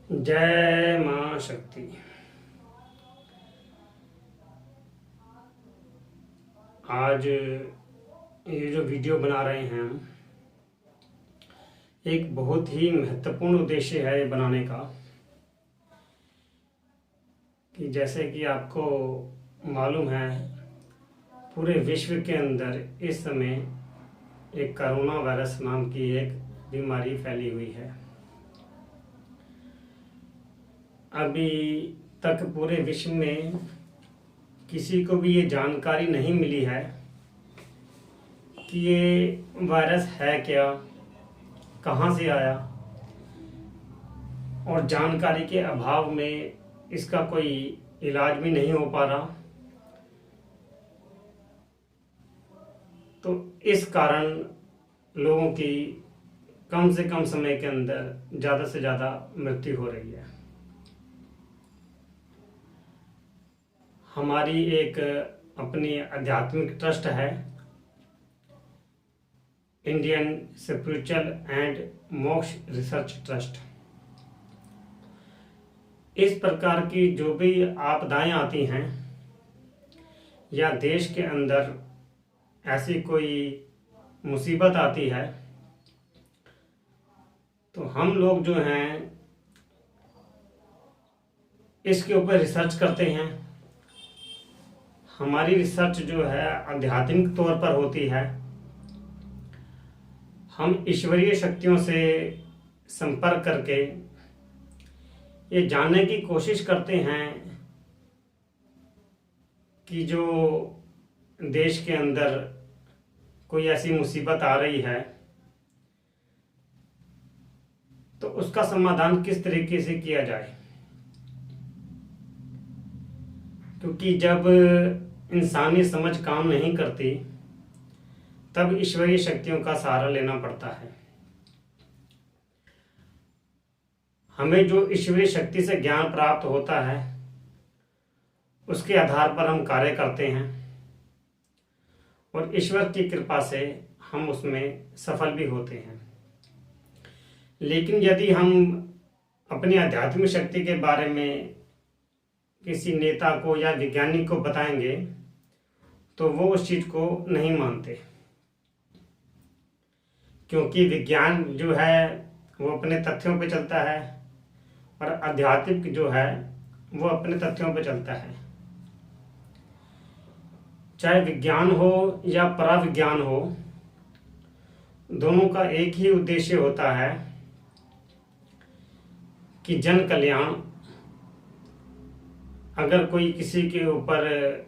जय मां शक्ति। आज ये जो वीडियो बना रहे हैं हम, एक बहुत ही महत्वपूर्ण उद्देश्य है ये बनाने का। कि जैसे कि आपको मालूम है, पूरे विश्व के अंदर इस समय एक कोरोना वायरस नाम की एक बीमारी फैली हुई है। अभी तक पूरे विश्व में किसी को भी ये जानकारी नहीं मिली है कि ये वायरस है क्या, कहाँ से आया, और जानकारी के अभाव में इसका कोई इलाज भी नहीं हो पा रहा। तो इस कारण लोगों की कम से कम समय के अंदर ज़्यादा से ज़्यादा मृत्यु हो रही है। हमारी एक अपनी आध्यात्मिक ट्रस्ट है, इंडियन स्पिरिचुअल एंड मोक्ष रिसर्च ट्रस्ट। इस प्रकार की जो भी आपदाएं आती हैं या देश के अंदर ऐसी कोई मुसीबत आती है, तो हम लोग जो हैं इसके ऊपर रिसर्च करते हैं। हमारी रिसर्च जो है आध्यात्मिक तौर पर होती है। हम ईश्वरीय शक्तियों से संपर्क करके ये जानने की कोशिश करते हैं कि जो देश के अंदर कोई ऐसी मुसीबत आ रही है तो उसका समाधान किस तरीके से किया जाए। क्योंकि जब इंसानी समझ काम नहीं करती तब ईश्वरीय शक्तियों का सहारा लेना पड़ता है। हमें जो ईश्वरीय शक्ति से ज्ञान प्राप्त होता है उसके आधार पर हम कार्य करते हैं और ईश्वर की कृपा से हम उसमें सफल भी होते हैं। लेकिन यदि हम अपनी आध्यात्मिक शक्ति के बारे में किसी नेता को या वैज्ञानिक को बताएंगे तो वो उस चीज को नहीं मानते, क्योंकि विज्ञान जो है वो अपने तथ्यों पे चलता है और आध्यात्मिक जो है वो अपने तथ्यों पे चलता है। चाहे विज्ञान हो या पराविज्ञान हो, दोनों का एक ही उद्देश्य होता है कि जन कल्याण। अगर कोई किसी के ऊपर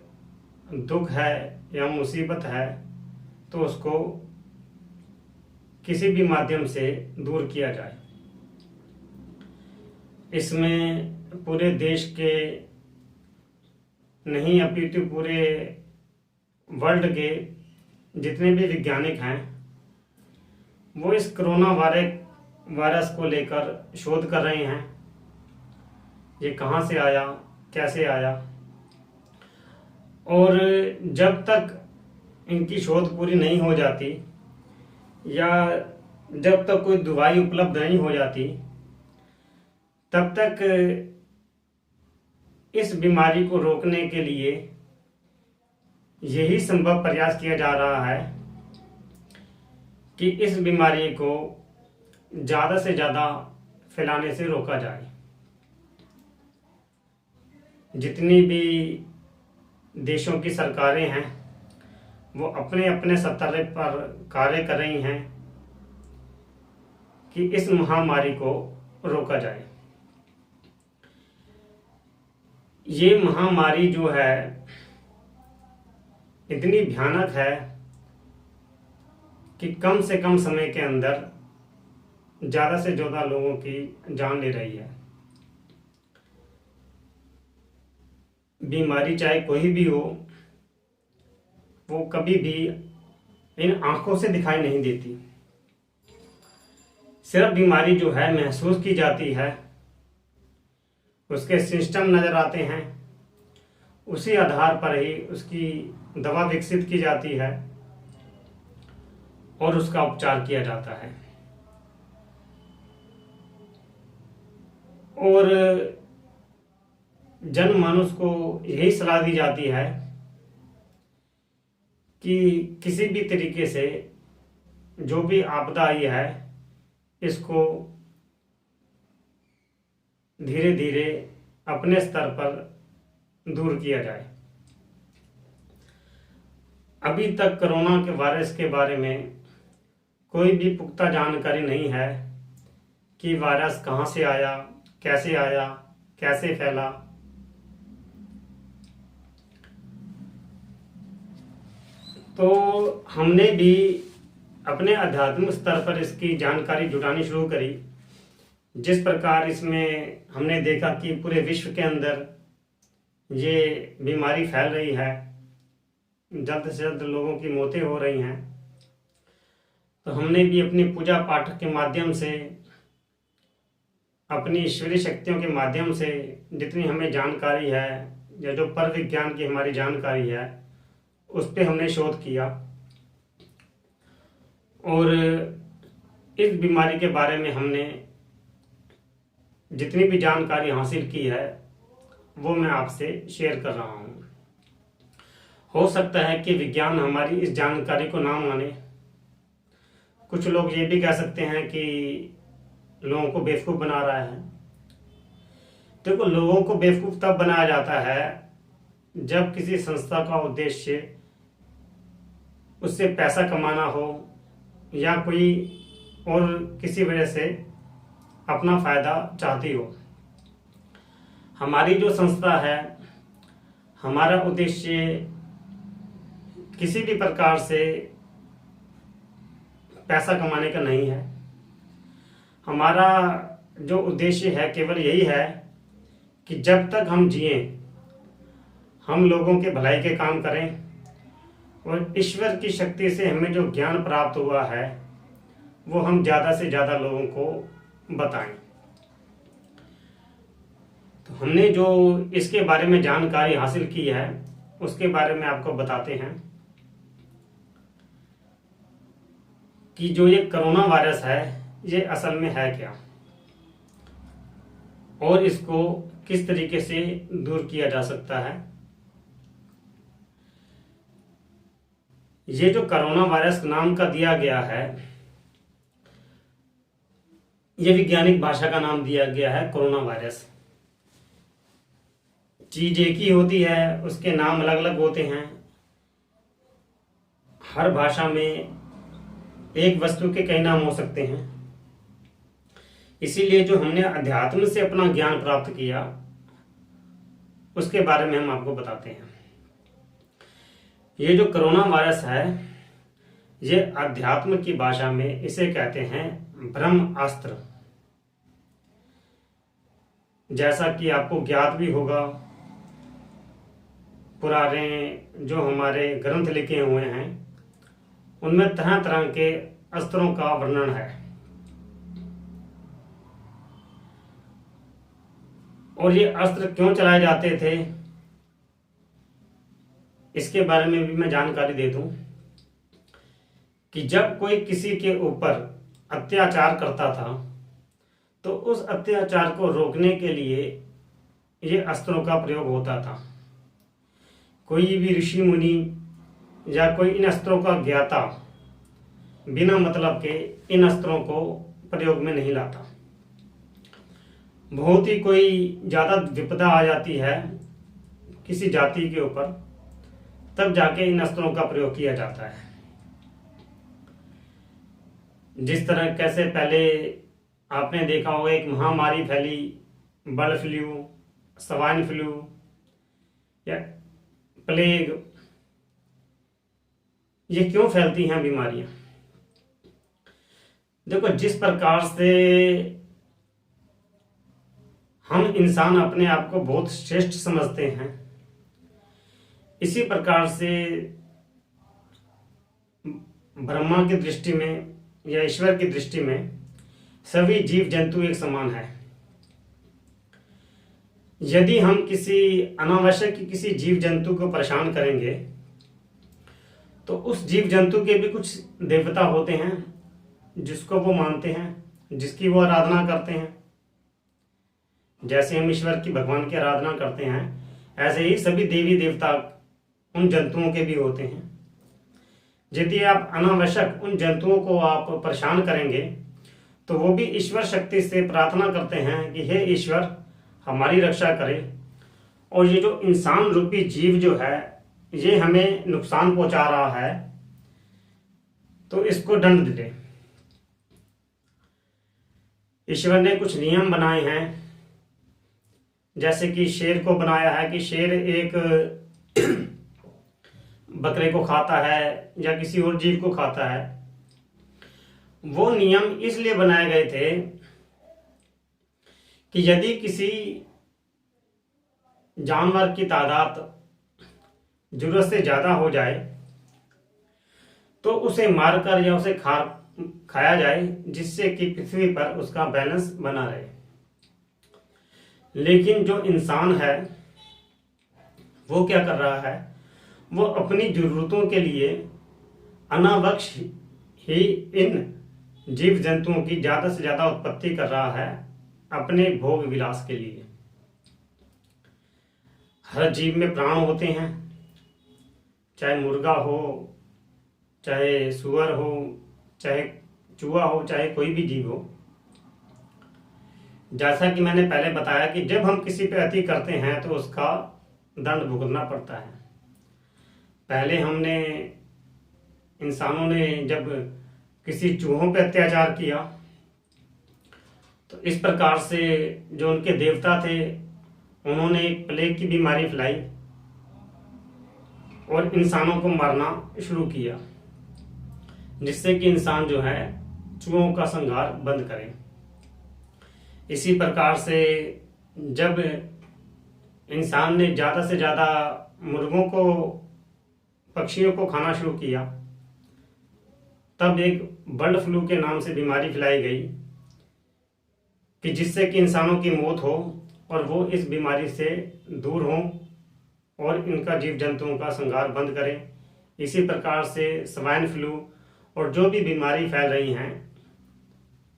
दुख है या मुसीबत है तो उसको किसी भी माध्यम से दूर किया जाए। इसमें पूरे देश के नहीं अपितु पूरे वर्ल्ड के जितने भी वैज्ञानिक हैं वो इस कोरोना वायरस को लेकर शोध कर रहे हैं। ये कहाँ से आया, कैसे आया, और जब तक इनकी शोध पूरी नहीं हो जाती या जब तक कोई दवाई उपलब्ध नहीं हो जाती तब तक इस बीमारी को रोकने के लिए यही संभव प्रयास किया जा रहा है कि इस बीमारी को ज़्यादा से ज़्यादा फैलाने से रोका जाए। जितनी भी देशों की सरकारें हैं वो अपने अपने स्तर पर कार्य कर रही हैं कि इस महामारी को रोका जाए। ये महामारी जो है इतनी भयानक है कि कम से कम समय के अंदर ज़्यादा से ज़्यादा लोगों की जान ले रही है। बीमारी चाहे कोई भी हो, वो कभी भी इन आंखों से दिखाई नहीं देती। सिर्फ बीमारी जो है महसूस की जाती है, उसके सिस्टम नजर आते हैं, उसी आधार पर ही उसकी दवा विकसित की जाती है और उसका उपचार किया जाता है। और जनमानस को यही सलाह दी जाती है कि किसी भी तरीके से जो भी आपदा आई है इसको धीरे धीरे अपने स्तर पर दूर किया जाए। अभी तक कोरोना के वायरस के बारे में कोई भी पुख्ता जानकारी नहीं है कि वायरस कहाँ से आया, कैसे फैला। तो हमने भी अपने आध्यात्मिक स्तर पर इसकी जानकारी जुटानी शुरू करी। जिस प्रकार इसमें हमने देखा कि पूरे विश्व के अंदर ये बीमारी फैल रही है, जल्द से जल्द लोगों की मौतें हो रही हैं, तो हमने भी अपनी पूजा पाठ के माध्यम से, अपनी ईश्वरीय शक्तियों के माध्यम से जितनी हमें जानकारी है या जो पर विज्ञान की हमारी जानकारी है उस पर हमने शोध किया और इस बीमारी के बारे में हमने जितनी भी जानकारी हासिल की है वो मैं आपसे शेयर कर रहा हूँ। हो सकता है कि विज्ञान हमारी इस जानकारी को ना माने। कुछ लोग ये भी कह सकते हैं कि लोगों को बेवकूफ़ बना रहा है। देखो, लोगों को बेवकूफ़ तब बनाया जाता है जब किसी संस्था का उद्देश्य उससे पैसा कमाना हो या कोई और किसी वजह से अपना फायदा चाहती हो। हमारी जो संस्था है, हमारा उद्देश्य किसी भी प्रकार से पैसा कमाने का नहीं है। हमारा जो उद्देश्य है केवल यही है कि जब तक हम जिए हम लोगों के भलाई के काम करें और ईश्वर की शक्ति से हमें जो ज्ञान प्राप्त हुआ है वो हम ज़्यादा से ज़्यादा लोगों को बताएं। तो हमने जो इसके बारे में जानकारी हासिल की है उसके बारे में आपको बताते हैं कि जो ये कोरोना वायरस है ये असल में है क्या और इसको किस तरीके से दूर किया जा सकता है। ये जो कोरोना वायरस नाम का दिया गया है, ये वैज्ञानिक भाषा का नाम दिया गया है कोरोना वायरस। चीज एक ही होती है, उसके नाम अलग अलग होते हैं। हर भाषा में एक वस्तु के कई नाम हो सकते हैं। इसीलिए जो हमने अध्यात्म से अपना ज्ञान प्राप्त किया उसके बारे में हम आपको बताते हैं। ये जो कोरोना वायरस है ये अध्यात्म की भाषा में इसे कहते हैं ब्रह्मास्त्र। जैसा कि आपको ज्ञात भी होगा, पुराने जो हमारे ग्रंथ लिखे हुए हैं उनमें तरह तरह के अस्त्रों का वर्णन है और ये अस्त्र क्यों चलाए जाते थे इसके बारे में भी मैं जानकारी दे दूं कि जब कोई किसी के ऊपर अत्याचार करता था तो उस अत्याचार को रोकने के लिए ये अस्त्रों का प्रयोग होता था। कोई भी ऋषि मुनि या कोई इन अस्त्रों का ज्ञाता बिना मतलब के इन अस्त्रों को प्रयोग में नहीं लाता। बहुत ही कोई ज़्यादा विपदा आ जाती है किसी जाति के ऊपर, तब जाके इन अस्त्रों का प्रयोग किया जाता है। जिस तरह कैसे पहले आपने देखा होगा एक महामारी फैली, बर्ड फ्लू, स्वाइन फ्लू या प्लेग, ये क्यों फैलती हैं बीमारियां? देखो, जिस प्रकार से हम इंसान अपने आप को बहुत श्रेष्ठ समझते हैं, इसी प्रकार से ब्रह्मा की दृष्टि में या ईश्वर की दृष्टि में सभी जीव जंतु एक समान है। यदि हम किसी अनावश्यक किसी जीव जंतु को परेशान करेंगे तो उस जीव जंतु के भी कुछ देवता होते हैं जिसको वो मानते हैं, जिसकी वो आराधना करते हैं। जैसे हम ईश्वर की, भगवान की आराधना करते हैं, ऐसे ही सभी देवी देवता उन जंतुओं के भी होते हैं। यदि आप अनावश्यक उन जंतुओं को आप परेशान करेंगे तो वो भी ईश्वर शक्ति से प्रार्थना करते हैं कि हे ईश्वर, हमारी रक्षा करें, और ये जो इंसान रूपी जीव जो है ये हमें नुकसान पहुंचा रहा है, तो इसको दंड दे। ईश्वर ने कुछ नियम बनाए हैं, जैसे कि शेर को बनाया है कि शेर एक बकरे को खाता है या किसी और जीव को खाता है। वो नियम इसलिए बनाए गए थे कि यदि किसी जानवर की तादाद जरूरत से ज्यादा हो जाए तो उसे मारकर या उसे खाया जाए, जिससे कि पृथ्वी पर उसका बैलेंस बना रहे। लेकिन जो इंसान है वो क्या कर रहा है, वो अपनी जरूरतों के लिए अनावश्यक ही इन जीव जंतुओं की ज्यादा से ज्यादा उत्पत्ति कर रहा है अपने भोग विलास के लिए। हर जीव में प्राण होते हैं, चाहे मुर्गा हो, चाहे सुअर हो, चाहे चूहा हो, चाहे कोई भी जीव हो। जैसा कि मैंने पहले बताया कि जब हम किसी पे अति करते हैं तो उसका दंड भुगतना पड़ता है। पहले इंसानों ने जब किसी चूहों पे अत्याचार किया तो इस प्रकार से जो उनके देवता थे उन्होंने एक प्लेग की बीमारी फैलाई और इंसानों को मारना शुरू किया, जिससे कि इंसान जो है चूहों का संहार बंद करे। इसी प्रकार से जब इंसान ने ज्यादा से ज्यादा मुर्गों को, पक्षियों को खाना शुरू किया, तब एक बर्ड फ्लू के नाम से बीमारी फैलाई गई कि जिससे कि इंसानों की मौत हो और वो इस बीमारी से दूर हों और इनका जीव जंतुओं का संहार बंद करें। इसी प्रकार से स्वाइन फ्लू और जो भी बीमारी फैल रही हैं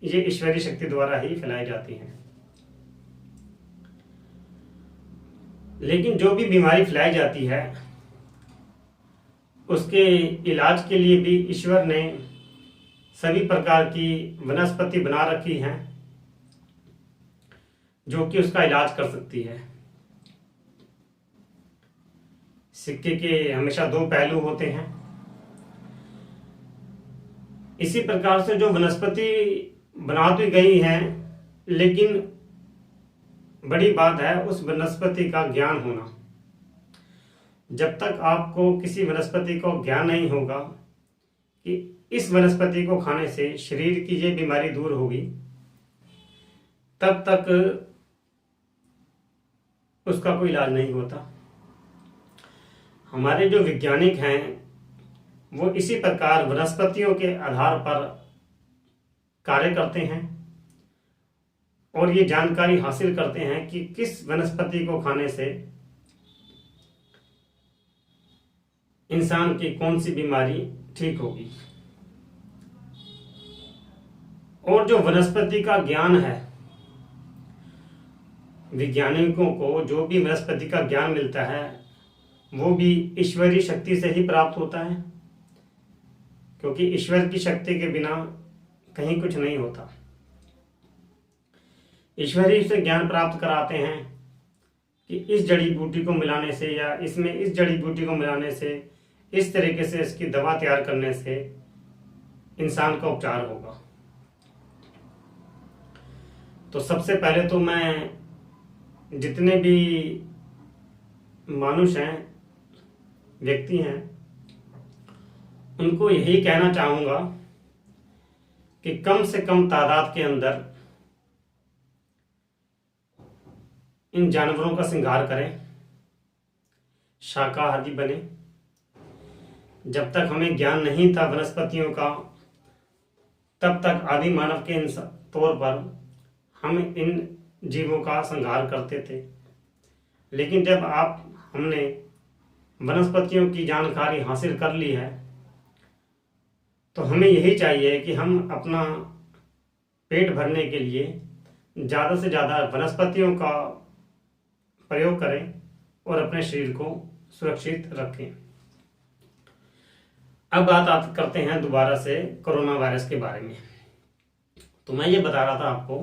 ये ईश्वरीय शक्ति द्वारा ही फैलाई जाती हैं। लेकिन जो भी बीमारी फैलाई जाती है उसके इलाज के लिए भी ईश्वर ने सभी प्रकार की वनस्पति बना रखी हैं जो कि उसका इलाज कर सकती है। सिक्के के हमेशा दो पहलू होते हैं। इसी प्रकार से जो वनस्पति बना तो गई हैं, लेकिन बड़ी बात है उस वनस्पति का ज्ञान होना। जब तक आपको किसी वनस्पति को ज्ञान नहीं होगा कि इस वनस्पति को खाने से शरीर की ये बीमारी दूर होगी, तब तक उसका कोई इलाज नहीं होता। हमारे जो वैज्ञानिक हैं वो इसी प्रकार वनस्पतियों के आधार पर कार्य करते हैं और ये जानकारी हासिल करते हैं कि किस वनस्पति को खाने से इंसान की कौन सी बीमारी ठीक होगी। और जो वनस्पति का ज्ञान है, वैज्ञानिकों को जो भी वनस्पति का ज्ञान मिलता है वो भी ईश्वरीय शक्ति से ही प्राप्त होता है, क्योंकि ईश्वर की शक्ति के बिना कहीं कुछ नहीं होता। ईश्वरीय से ज्ञान प्राप्त कराते हैं कि इस जड़ी बूटी को मिलाने से या इसमें इस जड़ी बूटी को मिलाने से इस तरीके से इसकी दवा तैयार करने से इंसान का उपचार होगा। तो सबसे पहले तो मैं जितने भी मानुष हैं, व्यक्ति हैं, उनको यही कहना चाहूंगा कि कम से कम तादाद के अंदर इन जानवरों का श्रृंगार करें, शाकाहारी बने। जब तक हमें ज्ञान नहीं था वनस्पतियों का, तब तक आदि मानव के तौर पर हम इन जीवों का संहार करते थे। लेकिन जब हमने वनस्पतियों की जानकारी हासिल कर ली है तो हमें यही चाहिए कि हम अपना पेट भरने के लिए ज़्यादा से ज़्यादा वनस्पतियों का प्रयोग करें और अपने शरीर को सुरक्षित रखें। अब बात करते हैं दोबारा से कोरोना वायरस के बारे में। तो मैं ये बता रहा था आपको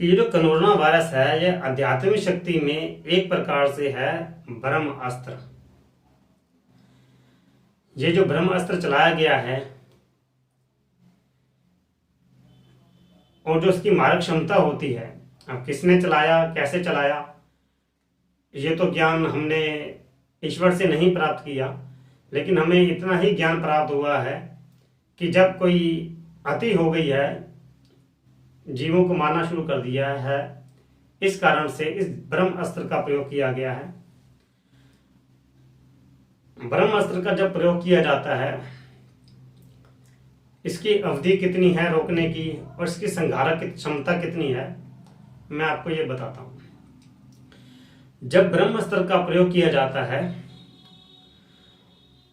कि ये जो कोरोना वायरस है, ये आध्यात्मिक शक्ति में एक प्रकार से है ब्रह्म अस्त्र। ये जो ब्रह्म अस्त्र चलाया गया है और जो उसकी मारक क्षमता होती है, अब किसने चलाया, कैसे चलाया, ये तो ज्ञान हमने ईश्वर से नहीं प्राप्त किया, लेकिन हमें इतना ही ज्ञान प्राप्त हुआ है कि जब कोई अति हो गई है, जीवों को मारना शुरू कर दिया है, इस कारण से इस ब्रह्म अस्त्र का प्रयोग किया गया है। ब्रह्म अस्त्र का जब प्रयोग किया जाता है, इसकी अवधि कितनी है रोकने की और इसकी संहारक क्षमता कितनी है, मैं आपको ये बताता हूं। जब ब्रह्म अस्त्र का प्रयोग किया जाता है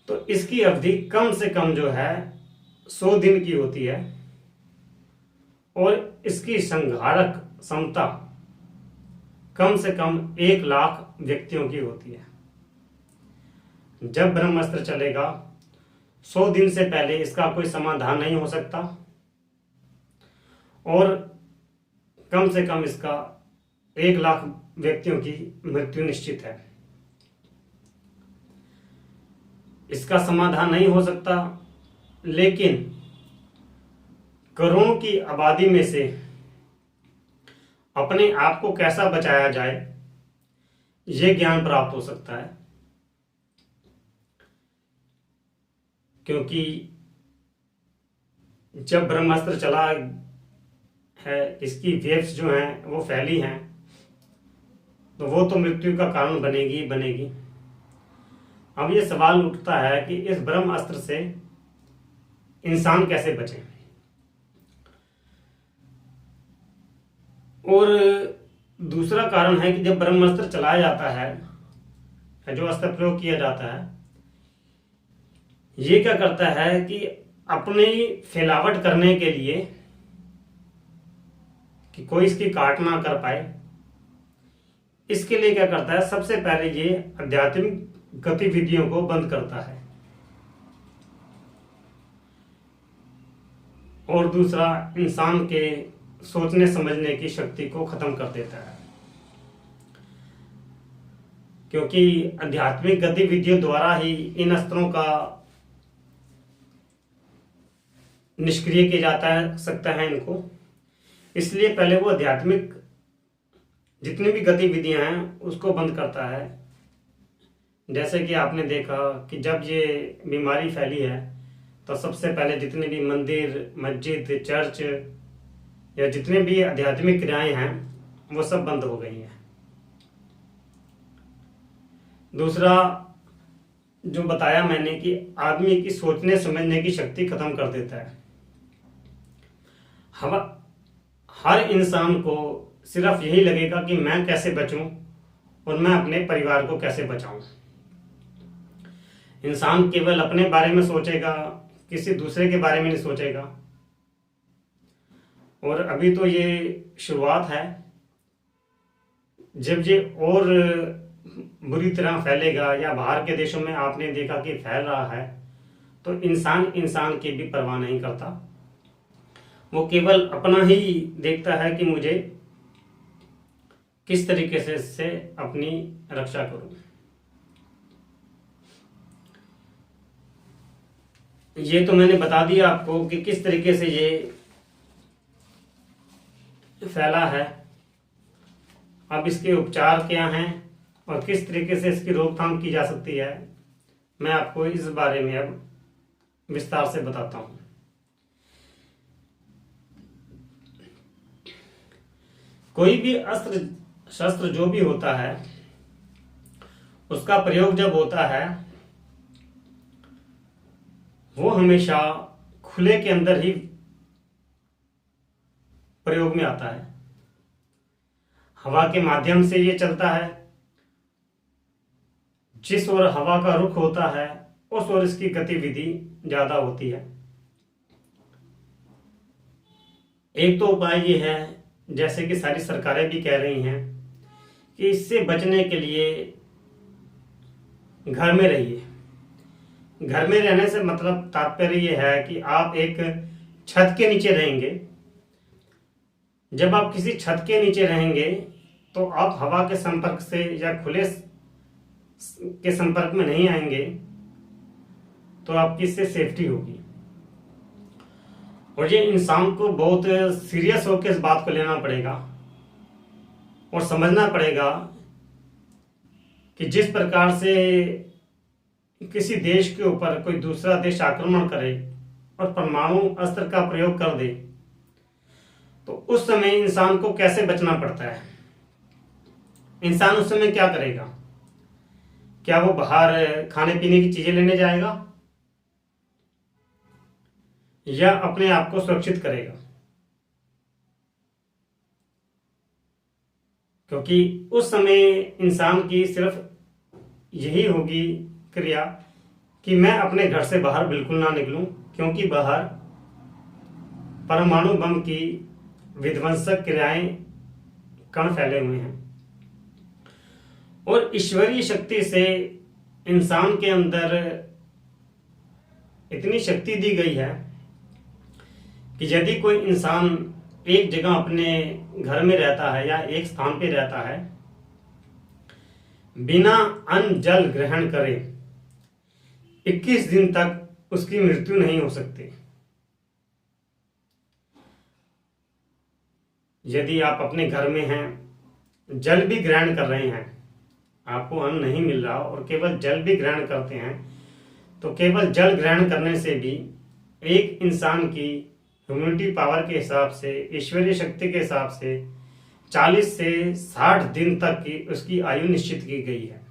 तो इसकी अवधि कम से कम जो है 100 दिन की होती है और इसकी संहारक क्षमता कम से कम 1 लाख व्यक्तियों की होती है। जब ब्रह्मास्त्र चलेगा 100 दिन से पहले इसका कोई समाधान नहीं हो सकता और कम से कम इसका 1 लाख व्यक्तियों की मृत्यु निश्चित है। इसका समाधान नहीं हो सकता, लेकिन करोड़ों की आबादी में से अपने आप को कैसा बचाया जाए, ये ज्ञान प्राप्त हो सकता है। क्योंकि जब ब्रह्मास्त्र चला है, इसकी वेव्स जो हैं वो फैली हैं, तो वो तो मृत्यु का कारण बनेगी ही बनेगी। अब ये सवाल उठता है कि इस ब्रह्मास्त्र से इंसान कैसे बचे। और दूसरा कारण है कि जब ब्रह्मास्त्र चलाया जाता है, जो अस्त्र प्रयोग किया जाता है, ये क्या करता है कि अपनी फैलावट करने के लिए कि कोई इसकी काट ना कर पाए, इसके लिए क्या करता है, सबसे पहले ये आध्यात्मिक गतिविधियों को बंद करता है और दूसरा इंसान के सोचने समझने की शक्ति को खत्म कर देता है। क्योंकि आध्यात्मिक गतिविधियों द्वारा ही इन अस्त्रों का निष्क्रिय किया जाता सकता है इनको। इसलिए पहले वो आध्यात्मिक जितनी भी गतिविधियां हैं उसको बंद करता है। जैसे कि आपने देखा कि जब ये बीमारी फैली है तो सबसे पहले जितने भी मंदिर, मस्जिद, चर्च या जितने भी आध्यात्मिक क्रियाएं हैं वो सब बंद हो गई हैं। दूसरा जो बताया मैंने कि आदमी की सोचने समझने की शक्ति खत्म कर देता है। हर इंसान को सिर्फ यही लगेगा कि मैं कैसे बचूं और मैं अपने परिवार को कैसे बचाऊं। इंसान केवल अपने बारे में सोचेगा, किसी दूसरे के बारे में नहीं सोचेगा। और अभी तो ये शुरुआत है, जब ये और बुरी तरह फैलेगा या बाहर के देशों में आपने देखा कि फैल रहा है, तो इंसान की भी परवाह नहीं करता। वो केवल अपना ही देखता है कि मुझे किस तरीके से इससे अपनी रक्षा करूं। ये तो मैंने बता दिया आपको कि किस तरीके से ये फैला है। अब इसके उपचार क्या हैं और किस तरीके से इसकी रोकथाम की जा सकती है, मैं आपको इस बारे में अब विस्तार से बताता हूं। कोई भी अस्त्र शस्त्र जो भी होता है, उसका प्रयोग जब होता है वो हमेशा खुले के अंदर ही प्रयोग में आता है। हवा के माध्यम से ये चलता है। जिस ओर हवा का रुख होता है उस ओर इसकी गतिविधि ज्यादा होती है। एक तो उपाय ये है जैसे कि सारी सरकारें भी कह रही हैं कि इससे बचने के लिए घर में रहिए। घर में रहने से मतलब तात्पर्य ये है कि आप एक छत के नीचे रहेंगे। जब आप किसी छत के नीचे रहेंगे तो आप हवा के संपर्क से या खुले के संपर्क में नहीं आएंगे, तो आपकी इससे सेफ्टी होगी। और ये इंसान को बहुत सीरियस होकर इस बात को लेना पड़ेगा और समझना पड़ेगा कि जिस प्रकार से किसी देश के ऊपर कोई दूसरा देश आक्रमण करे और परमाणु अस्त्र का प्रयोग कर दे, तो उस समय इंसान को कैसे बचना पड़ता है। इंसान उस समय क्या करेगा? क्या वो बाहर खाने पीने की चीजें लेने जाएगा या अपने आप को सुरक्षित करेगा? क्योंकि उस समय इंसान की सिर्फ यही होगी क्रिया कि मैं अपने घर से बाहर बिल्कुल ना निकलूं, क्योंकि बाहर परमाणु बम की विध्वंसक क्रियाएं कण फैले हुए हैं। और ईश्वरीय शक्ति से इंसान के अंदर इतनी शक्ति दी गई है कि यदि कोई इंसान एक जगह अपने घर में रहता है या एक स्थान पे रहता है, बिना अन्न जल ग्रहण करे 21 दिन तक उसकी मृत्यु नहीं हो सकती। यदि आप अपने घर में हैं, जल भी ग्रहण कर रहे हैं, आपको अन्न नहीं मिल रहा और केवल जल भी ग्रहण करते हैं, तो केवल जल ग्रहण करने से भी एक इंसान की ह्यूमैनिटी पावर के हिसाब से, ईश्वरीय शक्ति के हिसाब से 40 से 60 दिन तक की उसकी आयु निश्चित की गई है।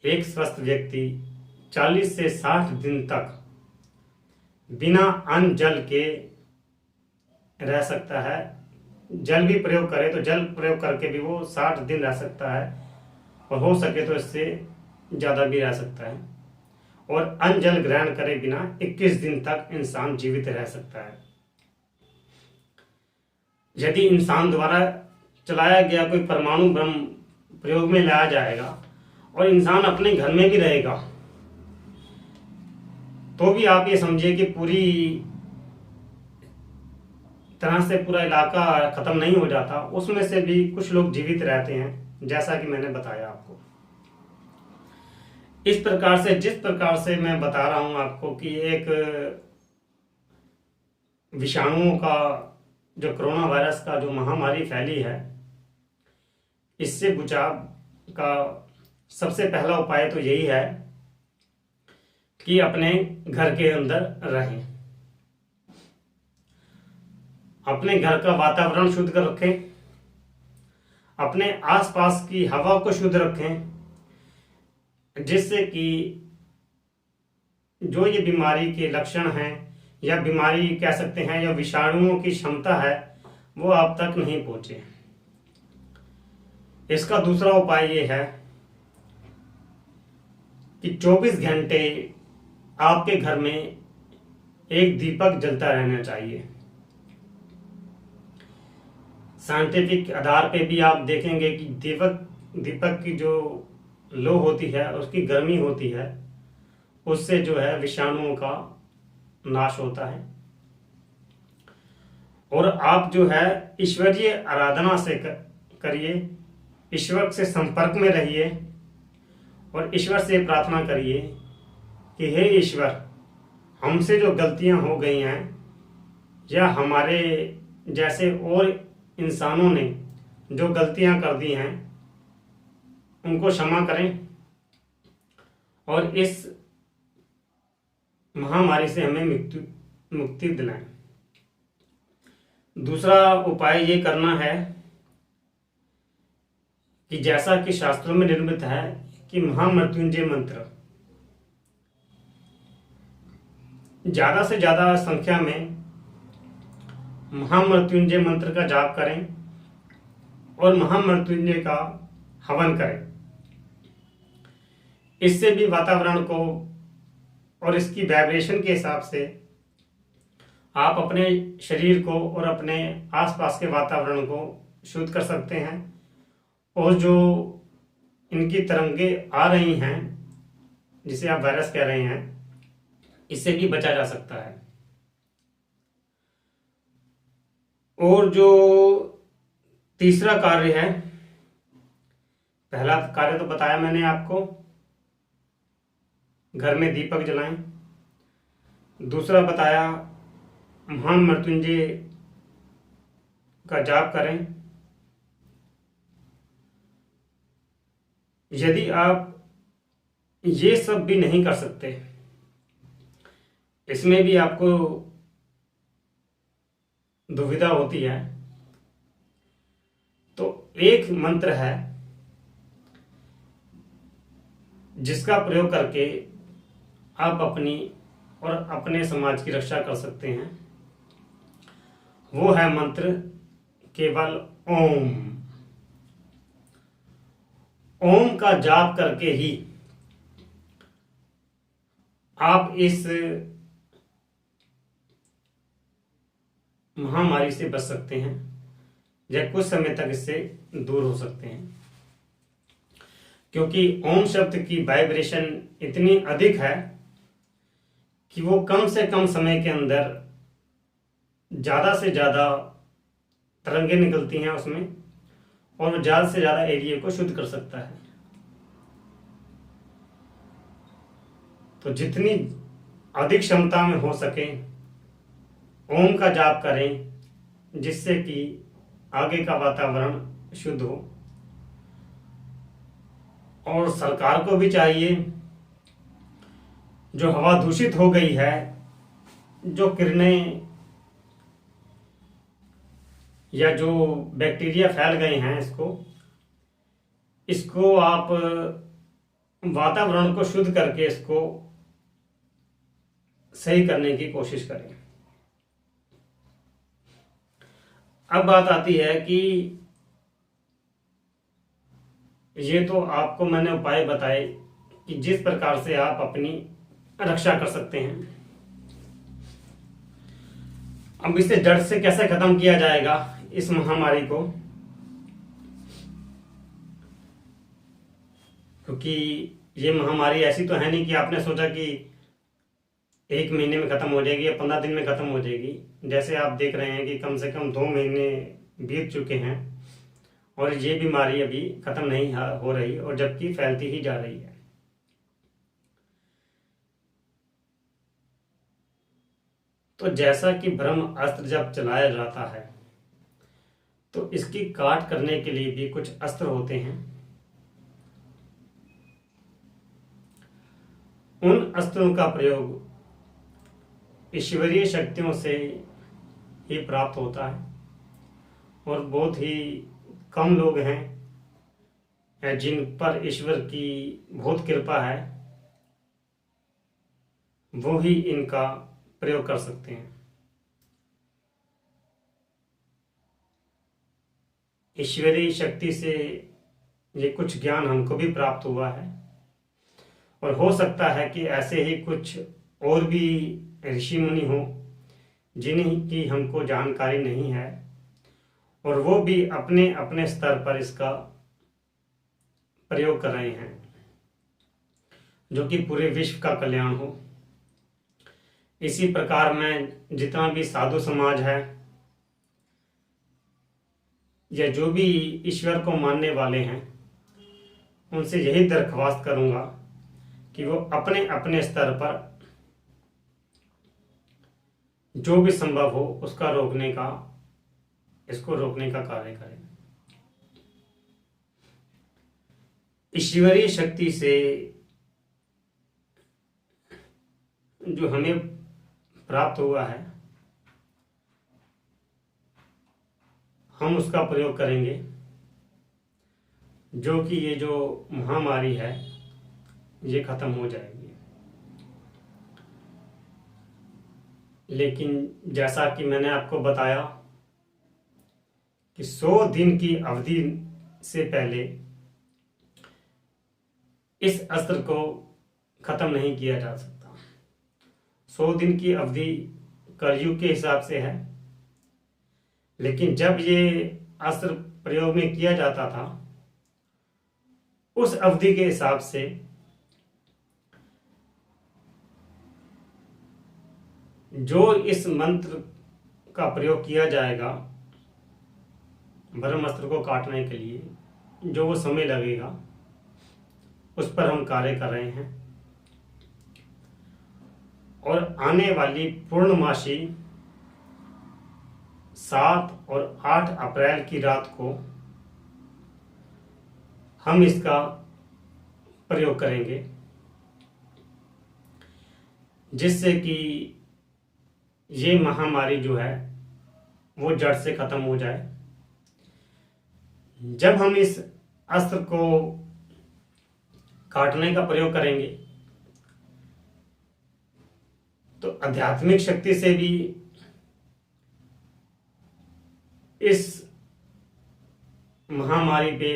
एक स्वस्थ व्यक्ति 40 से 60 दिन तक बिना अन्न जल के रह सकता है। जल भी प्रयोग करे तो जल प्रयोग करके भी वो 60 दिन रह सकता है, और हो सके तो इससे ज़्यादा भी रह सकता है। और अन्न जल ग्रहण करे बिना 21 दिन तक इंसान जीवित रह सकता है। यदि इंसान द्वारा चलाया गया कोई परमाणु बम प्रयोग में लाया जाएगा और इंसान अपने घर में भी रहेगा, तो भी आप ये समझिए कि पूरी तरह से पूरा इलाका खत्म नहीं हो जाता, उसमें से भी कुछ लोग जीवित रहते हैं, जैसा कि मैंने बताया आपको। इस प्रकार से, जिस प्रकार से मैं बता रहा हूं आपको कि एक विषाणुओं का, जो कोरोना वायरस का जो महामारी फैली है, इससे बचाव का सबसे पहला उपाय तो यही है कि अपने घर के अंदर रहें, अपने घर का वातावरण शुद्ध कर रखें, अपने आसपास की हवा को शुद्ध रखें, जिससे कि जो ये बीमारी के लक्षण हैं या बीमारी कह सकते हैं या विषाणुओं की क्षमता है, वो आप तक नहीं पहुंचे। इसका दूसरा उपाय ये है कि 24 घंटे आपके घर में एक दीपक जलता रहना चाहिए। साइंटिफिक आधार पे भी आप देखेंगे कि दीपक की जो लो होती है, उसकी गर्मी होती है, उससे जो है विषाणुओं का नाश होता है। और आप जो है ईश्वरीय आराधना से करिए, ईश्वर से संपर्क में रहिए और ईश्वर से प्रार्थना करिए कि हे ईश्वर, हमसे जो गलतियां हो गई हैं या हमारे जैसे और इंसानों ने जो गलतियां कर दी हैं, उनको क्षमा करें और इस महामारी से हमें मुक्ति दिलाएं। दूसरा उपाय ये करना है कि जैसा कि शास्त्रों में निर्मित है कि महामृत्युंजय मंत्र, ज्यादा से ज्यादा संख्या में महामृत्युंजय मंत्र का जाप करें और महामृत्युंजय का हवन करें। इससे भी वातावरण को और इसकी वाइब्रेशन के हिसाब से आप अपने शरीर को और अपने आसपास के वातावरण को शुद्ध कर सकते हैं, और जो इनकी तरंगें आ रही हैं, जिसे आप वायरस कह रहे हैं, इससे भी बचा जा सकता है। और जो तीसरा कार्य है, पहला कार्य तो बताया मैंने आपको, घर में दीपक जलाएं। दूसरा बताया महामृत्युंजय का जाप करें। यदि आप ये सब भी नहीं कर सकते, इसमें भी आपको दुविधा होती है, तो एक मंत्र है जिसका प्रयोग करके आप अपनी और अपने समाज की रक्षा कर सकते हैं। वो है मंत्र केवल ओम। ओम का जाप करके ही आप इस महामारी से बच सकते हैं, या कुछ समय तक इससे दूर हो सकते हैं। क्योंकि ओम शब्द की वाइब्रेशन इतनी अधिक है कि वो कम से कम समय के अंदर ज़्यादा से ज़्यादा तरंगें निकलती हैं उसमें, और ज़्यादा से ज़्यादा एरिया को शुद्ध कर सकता है। तो जितनी अधिक क्षमता में हो सके ओम का जाप करें, जिससे कि आगे का वातावरण शुद्ध हो। और सरकार को भी चाहिए, जो हवा दूषित हो गई है, जो किरणें या जो बैक्टीरिया फैल गए हैं, इसको आप वातावरण को शुद्ध करके इसको सही करने की कोशिश करें। अब बात आती है कि ये तो आपको मैंने उपाय बताए कि जिस प्रकार से आप अपनी रक्षा कर सकते हैं। अब इसे जड़ से कैसे खत्म किया जाएगा इस महामारी को, क्योंकि ये महामारी ऐसी तो है नहीं कि आपने सोचा कि 1 महीने में खत्म हो जाएगी या 15 दिन में खत्म हो जाएगी। जैसे आप देख रहे हैं कि कम से कम 2 महीने बीत चुके हैं और ये बीमारी अभी खत्म नहीं हो रही, और जबकि फैलती ही जा रही है। तो जैसा कि ब्रह्म अस्त्र जब चलाया जाता है, तो इसकी काट करने के लिए भी कुछ अस्त्र होते हैं। उन अस्त्रों का प्रयोग ईश्वरीय शक्तियों से ही प्राप्त होता है, और बहुत ही कम लोग हैं जिन पर ईश्वर की बहुत कृपा है, वो ही इनका प्रयोग कर सकते हैं। ईश्वरीय शक्ति से ये कुछ ज्ञान हमको भी प्राप्त हुआ है, और हो सकता है कि ऐसे ही कुछ और भी ऋषि मुनि हो जिनकी हमको जानकारी नहीं है, और वो भी अपने अपने स्तर पर इसका प्रयोग कर रहे हैं, जो कि पूरे विश्व का कल्याण हो। इसी प्रकार में जितना भी साधु समाज है, या जो भी ईश्वर को मानने वाले हैं, उनसे यही दरख्वास्त करूंगा कि वो अपने अपने स्तर पर जो भी संभव हो उसका इसको रोकने का कार्य करें। ईश्वरीय शक्ति से जो हमें प्राप्त हुआ है, हम उसका प्रयोग करेंगे, जो कि ये जो महामारी है ये खत्म हो जाएगी। लेकिन जैसा कि मैंने आपको बताया कि 100 दिन की अवधि से पहले इस अस्त्र को खत्म नहीं किया जा सकता। 100 दिन की अवधि कलयुग के हिसाब से है, लेकिन जब ये अस्त्र प्रयोग में किया जाता था उस अवधि के हिसाब से जो इस मंत्र का प्रयोग किया जाएगा ब्रह्मास्त्र को काटने के लिए, जो वो समय लगेगा उस पर हम कार्य कर रहे हैं। और आने वाली पूर्णमासी 7 और 8 अप्रैल की रात को हम इसका प्रयोग करेंगे, जिससे कि ये महामारी जो है वो जड़ से खत्म हो जाए। जब हम इस अस्त्र को काटने का प्रयोग करेंगे तो आध्यात्मिक शक्ति से भी इस महामारी पे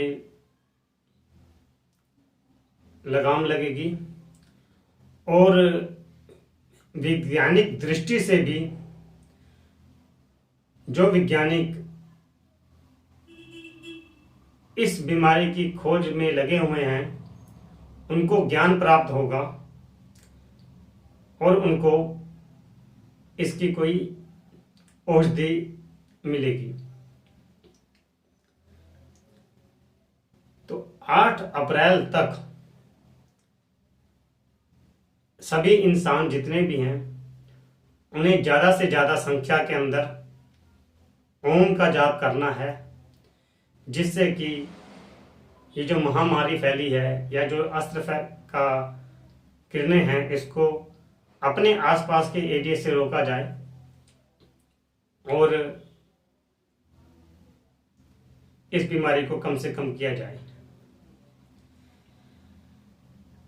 लगाम लगेगी और वैज्ञानिक दृष्टि से भी जो वैज्ञानिक इस बीमारी की खोज में लगे हुए हैं उनको ज्ञान प्राप्त होगा और उनको इसकी कोई औषधि मिलेगी। तो 8 अप्रैल तक सभी इंसान जितने भी हैं उन्हें ज़्यादा से ज़्यादा संख्या के अंदर ओम का जाप करना है, जिससे कि ये जो महामारी फैली है या जो अस्त्र का किरणें हैं इसको अपने आसपास के एरिया से रोका जाए और इस बीमारी को कम से कम किया जाए।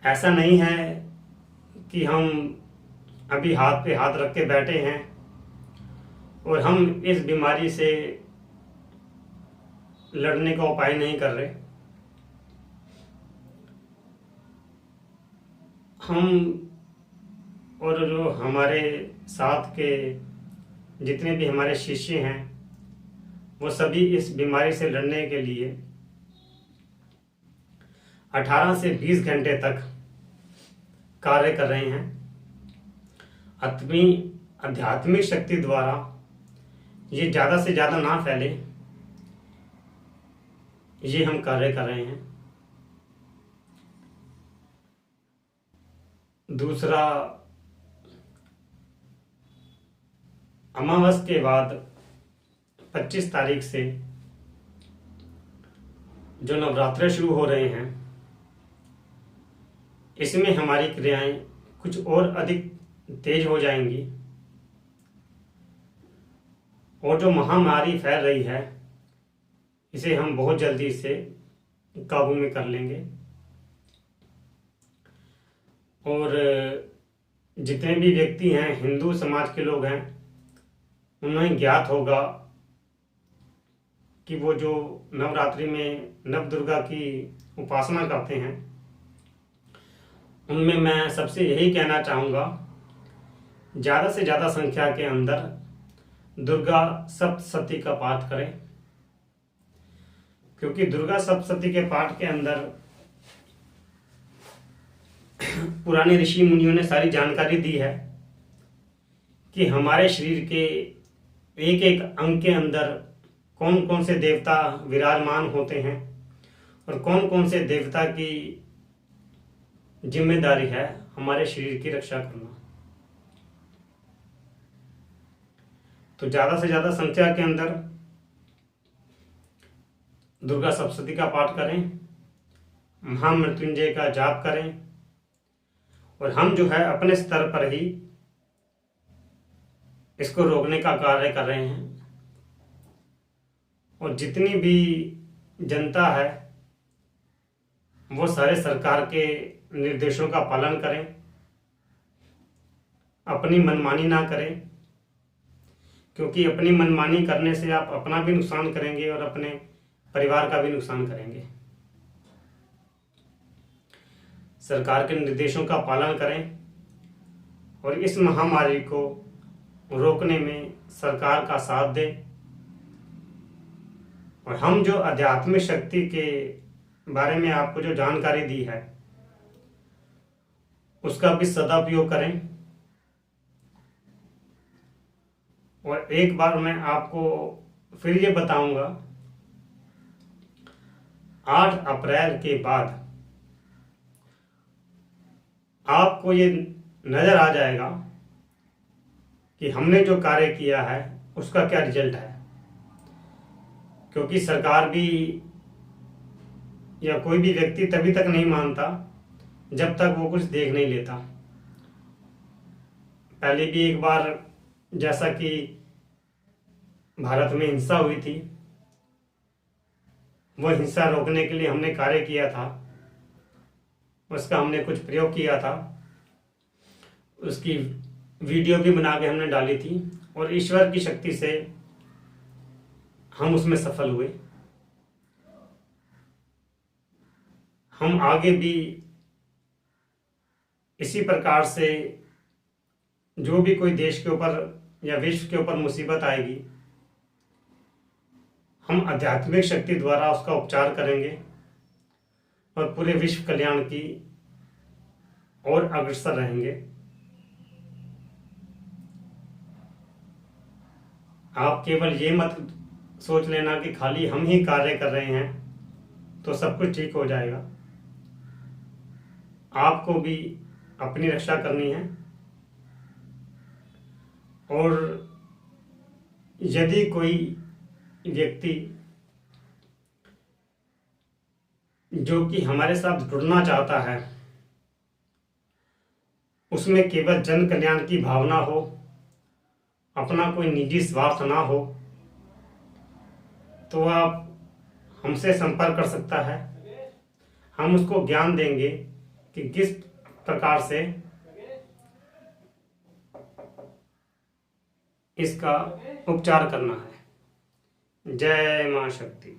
ऐसा नहीं है कि हम अभी हाथ पे हाथ रख के बैठे हैं और हम इस बीमारी से लड़ने का उपाय नहीं कर रहे। हम और जो हमारे साथ के जितने भी हमारे शिष्य हैं वो सभी इस बीमारी से लड़ने के लिए 18 से 20 घंटे तक कार्य कर रहे हैं। अपनी आध्यात्मिक शक्ति द्वारा ये ज़्यादा से ज़्यादा ना फैले, ये हम कार्य कर रहे हैं। दूसरा, अमावस के बाद 25 तारीख से जो नवरात्र शुरू हो रहे हैं इसमें हमारी क्रियाएं कुछ और अधिक तेज हो जाएंगी और जो महामारी फैल रही है इसे हम बहुत जल्दी से काबू में कर लेंगे। और जितने भी व्यक्ति हैं हिंदू समाज के लोग हैं उन्हें ज्ञात होगा कि वो जो नवरात्रि में नव दुर्गा की उपासना करते हैं उनमें मैं सबसे यही कहना चाहूँगा ज़्यादा से ज़्यादा संख्या के अंदर दुर्गा सप्तशती का पाठ करें, क्योंकि दुर्गा सप्तशती के पाठ के अंदर पुराने ऋषि मुनियों ने सारी जानकारी दी है कि हमारे शरीर के एक एक अंग के अंदर कौन कौन से देवता विराजमान होते हैं और कौन कौन से देवता की जिम्मेदारी है हमारे शरीर की रक्षा करना। तो ज़्यादा से ज़्यादा संख्या के अंदर दुर्गा सप्तशती का पाठ करें, महामृत्युंजय का जाप करें और हम जो है अपने स्तर पर ही इसको रोकने का कार्य कर रहे हैं। और जितनी भी जनता है वो सारे सरकार के निर्देशों का पालन करें, अपनी मनमानी ना करें, क्योंकि अपनी मनमानी करने से आप अपना भी नुकसान करेंगे और अपने परिवार का भी नुकसान करेंगे। सरकार के निर्देशों का पालन करें और इस महामारी को रोकने में सरकार का साथ दे और हम जो आध्यात्मिक शक्ति के बारे में आपको जो जानकारी दी है उसका भी सदुपयोग करें। और एक बार मैं आपको फिर ये बताऊंगा, 8 अप्रैल के बाद आपको ये नजर आ जाएगा कि हमने जो कार्य किया है उसका क्या रिजल्ट है। क्योंकि सरकार भी या कोई भी व्यक्ति तभी तक नहीं मानता जब तक वो कुछ देख नहीं लेता। पहले भी एक बार जैसा कि भारत में हिंसा हुई थी, वो हिंसा रोकने के लिए हमने कार्य किया था, उसका हमने कुछ प्रयोग किया था, उसकी वीडियो भी बना के हमने डाली थी और ईश्वर की शक्ति से हम उसमें सफल हुए। हम आगे भी इसी प्रकार से जो भी कोई देश के ऊपर या विश्व के ऊपर मुसीबत आएगी, हम आध्यात्मिक शक्ति द्वारा उसका उपचार करेंगे और पूरे विश्व कल्याण की ओर अग्रसर रहेंगे। आप केवल ये मत सोच लेना कि खाली हम ही कार्य कर रहे हैं तो सब कुछ ठीक हो जाएगा। आपको भी अपनी रक्षा करनी है और यदि कोई व्यक्ति जो कि हमारे साथ जुड़ना चाहता है, उसमें केवल जन कल्याण की भावना हो, अपना कोई निजी स्वार्थ ना हो, तो आप हमसे संपर्क कर सकता है। हम उसको ज्ञान देंगे कि किस प्रकार से इसका उपचार करना है। जय मां शक्ति।